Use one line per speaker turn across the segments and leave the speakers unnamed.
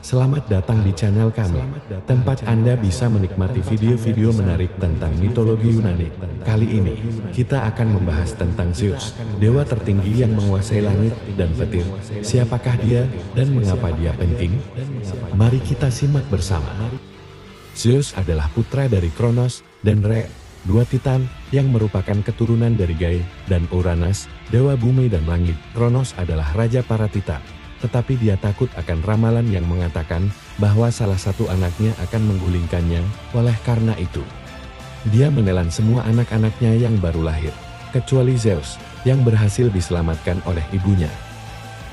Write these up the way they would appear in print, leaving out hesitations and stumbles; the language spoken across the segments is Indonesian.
Selamat datang di channel kami, tempat Anda bisa menikmati video-video menarik tentang mitologi Yunani. Kali ini, kita akan membahas tentang Zeus, dewa tertinggi yang menguasai langit dan petir. Siapakah dia dan mengapa dia penting? Mari kita simak bersama. Zeus adalah putra dari Kronos dan Rhea, dua titan yang merupakan keturunan dari Gaia dan Uranus, dewa bumi dan langit. Kronos adalah raja para titan. Tetapi dia takut akan ramalan yang mengatakan bahwa salah satu anaknya akan menggulingkannya. Oleh karena itu, dia menelan semua anak-anaknya yang baru lahir, kecuali Zeus, yang berhasil diselamatkan oleh ibunya.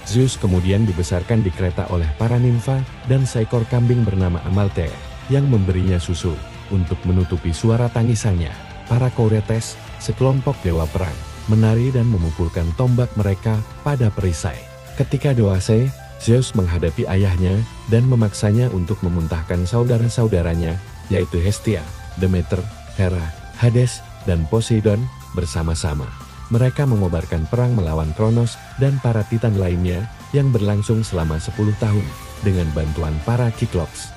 Zeus kemudian dibesarkan di Kreta oleh para nimfa dan seekor kambing bernama Amalthea, yang memberinya susu. Untuk menutupi suara tangisannya, para Koretes, sekelompok dewa perang, menari dan memukulkan tombak mereka pada perisai. Ketika dewasa, Zeus menghadapi ayahnya dan memaksanya untuk memuntahkan saudara-saudaranya, yaitu Hestia, Demeter, Hera, Hades, dan Poseidon, bersama-sama. Mereka mengobarkan perang melawan Kronos dan para titan lainnya yang berlangsung selama 10 tahun dengan bantuan para Kiklops,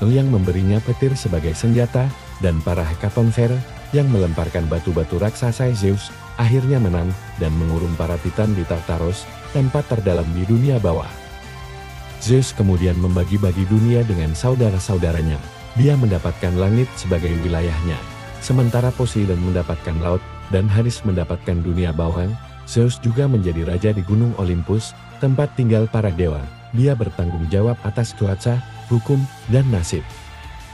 yang memberinya petir sebagai senjata, dan para Hekatonfer yang melemparkan batu-batu raksasa. Zeus akhirnya menang dan mengurung para titan di Tartaros, tempat terdalam di dunia bawah. Zeus kemudian membagi-bagi dunia dengan saudara-saudaranya. Dia mendapatkan langit sebagai wilayahnya, sementara Poseidon mendapatkan laut dan Hades mendapatkan dunia bawah. Zeus juga menjadi raja di Gunung Olympus, tempat tinggal para dewa. Dia bertanggung jawab atas cuaca, hukum, dan nasib.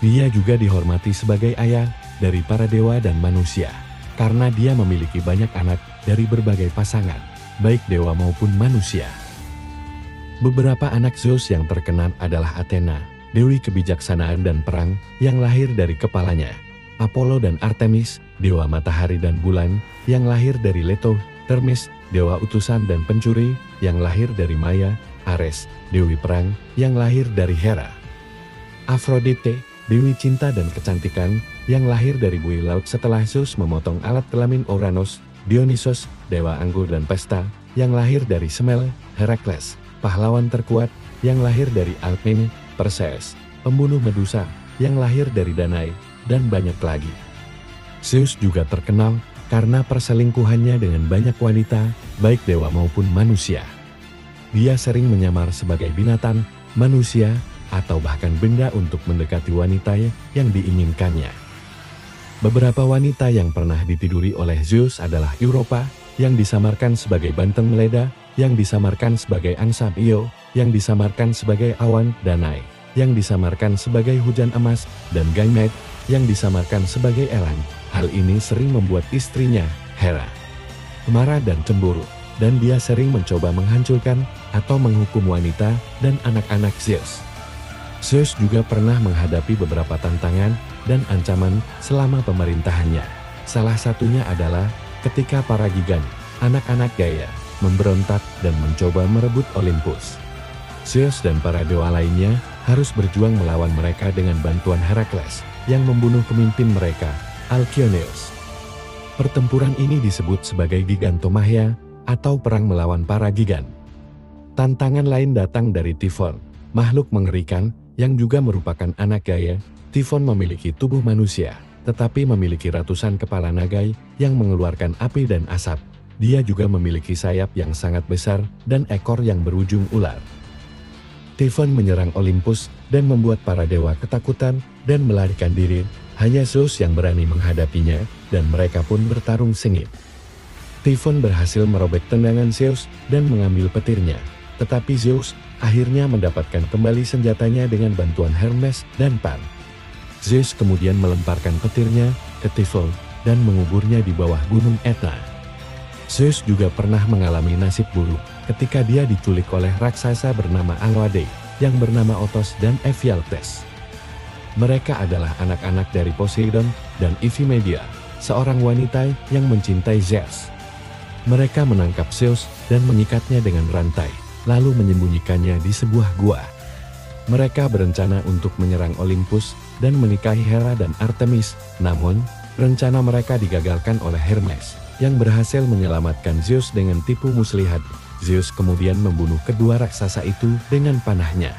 Dia juga dihormati sebagai ayah dari para dewa dan manusia, karena dia memiliki banyak anak dari berbagai pasangan, baik dewa maupun manusia. Beberapa anak Zeus yang terkenal adalah Athena, dewi kebijaksanaan dan perang, yang lahir dari kepalanya. Apollo dan Artemis, dewa matahari dan bulan, yang lahir dari Leto. Hermes, dewa utusan dan pencuri, yang lahir dari Maya. Ares, dewi perang, yang lahir dari Hera. Aphrodite, dewi cinta dan kecantikan, yang lahir dari buih laut setelah Zeus memotong alat kelamin Uranus. Dionysos, dewa anggur dan pesta, yang lahir dari Semele. Herakles, pahlawan terkuat, yang lahir dari Alkmene. Perseus, pembunuh Medusa, yang lahir dari Danae, dan banyak lagi. Zeus juga terkenal karena perselingkuhannya dengan banyak wanita, baik dewa maupun manusia. Dia sering menyamar sebagai binatang, manusia, atau bahkan benda untuk mendekati wanita yang diinginkannya. Beberapa wanita yang pernah ditiduri oleh Zeus adalah Europa, yang disamarkan sebagai banteng Leda, yang disamarkan sebagai angsa Io, yang disamarkan sebagai awan Danae, yang disamarkan sebagai hujan emas, dan Ganymede, yang disamarkan sebagai Elan. Hal ini sering membuat istrinya, Hera, marah dan cemburu, dan dia sering mencoba menghancurkan atau menghukum wanita dan anak-anak Zeus. Zeus juga pernah menghadapi beberapa tantangan dan ancaman selama pemerintahannya. Salah satunya adalah ketika para Gigan, anak-anak Gaia, memberontak dan mencoba merebut Olympus. Zeus dan para dewa lainnya harus berjuang melawan mereka dengan bantuan Herakles, yang membunuh pemimpin mereka, Alkyoneus. Pertempuran ini disebut sebagai Gigantomachia, atau perang melawan para Gigan. Tantangan lain datang dari Typhon, makhluk mengerikan, yang juga merupakan anak Gaia. Typhon memiliki tubuh manusia, tetapi memiliki ratusan kepala naga yang mengeluarkan api dan asap. Dia juga memiliki sayap yang sangat besar dan ekor yang berujung ular. Typhon menyerang Olympus dan membuat para dewa ketakutan dan melarikan diri. Hanya Zeus yang berani menghadapinya, dan mereka pun bertarung sengit. Typhon berhasil merobek tendangan Zeus dan mengambil petirnya, tetapi Zeus akhirnya mendapatkan kembali senjatanya dengan bantuan Hermes dan Pan. Zeus kemudian melemparkan petirnya ke Typhon dan menguburnya di bawah gunung Etna. Zeus juga pernah mengalami nasib buruk ketika dia diculik oleh raksasa bernama Alwade, yang bernama Otos dan Ephialtes. Mereka adalah anak-anak dari Poseidon dan Iphimedia, seorang wanita yang mencintai Zeus. Mereka menangkap Zeus dan mengikatnya dengan rantai, lalu menyembunyikannya di sebuah gua. Mereka berencana untuk menyerang Olympus dan menikahi Hera dan Artemis, namun rencana mereka digagalkan oleh Hermes, yang berhasil menyelamatkan Zeus dengan tipu muslihat. Zeus kemudian membunuh kedua raksasa itu dengan panahnya.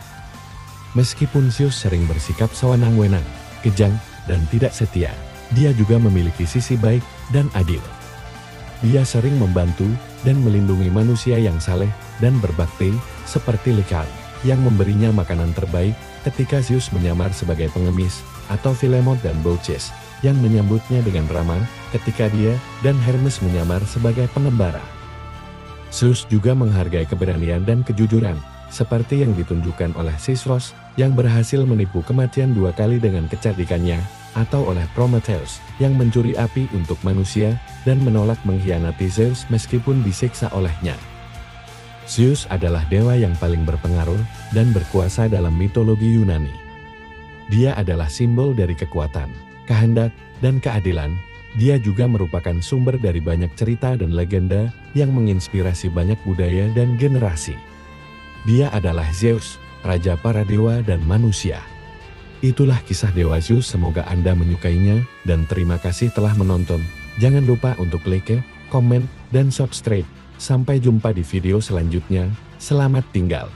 Meskipun Zeus sering bersikap sewenang-wenang, kejam, dan tidak setia, dia juga memiliki sisi baik dan adil. Dia sering membantu dan melindungi manusia yang saleh dan berbakti, seperti Lycaon, yang memberinya makanan terbaik ketika Zeus menyamar sebagai pengemis, atau Philemon dan Baucis, yang menyambutnya dengan ramah ketika dia dan Hermes menyamar sebagai pengembara. Zeus juga menghargai keberanian dan kejujuran, seperti yang ditunjukkan oleh Sisyphos, yang berhasil menipu kematian 2 kali dengan kecerdikannya, atau oleh Prometheus, yang mencuri api untuk manusia, dan menolak mengkhianati Zeus meskipun disiksa olehnya. Zeus adalah dewa yang paling berpengaruh dan berkuasa dalam mitologi Yunani. Dia adalah simbol dari kekuatan, kehendak, dan keadilan. Dia juga merupakan sumber dari banyak cerita dan legenda yang menginspirasi banyak budaya dan generasi. Dia adalah Zeus, raja para dewa dan manusia. Itulah kisah Dewa Zeus, semoga Anda menyukainya, dan terima kasih telah menonton. Jangan lupa untuk like, komen, dan subscribe. Sampai jumpa di video selanjutnya, selamat tinggal.